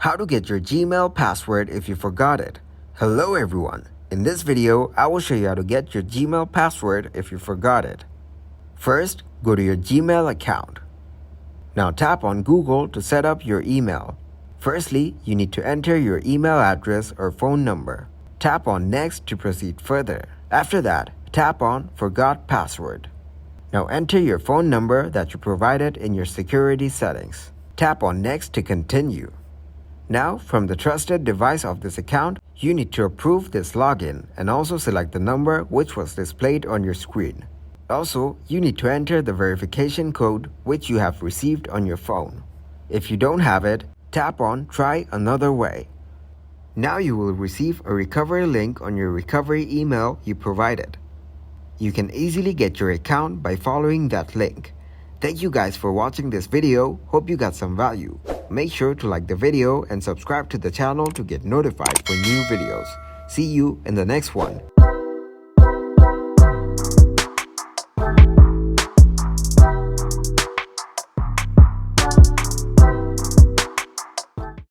How to get your Gmail password if you forgot it. Hello everyone. In this video, I will show you how to get your Gmail password if you forgot it. First, go to your Gmail account. Now tap on Google to set up your email. Firstly, you need to enter your email address or phone number. Tap on Next to proceed further. After that, tap on Forgot Password. Now enter your phone number that you provided in your security settings. Tap on Next to continue. Now, from the trusted device of this account, you need to approve this login and also select the number which was displayed on your screen. Also, you need to enter the verification code which you have received on your phone. If you don't have it, tap on Try Another Way. Now you will receive a recovery link on your recovery email you provided. You can easily get your account by following that link. Thank you guys for watching this video. Hope you got some value. Make sure to like the video and subscribe to the channel to get notified for new videos. See you in the next one.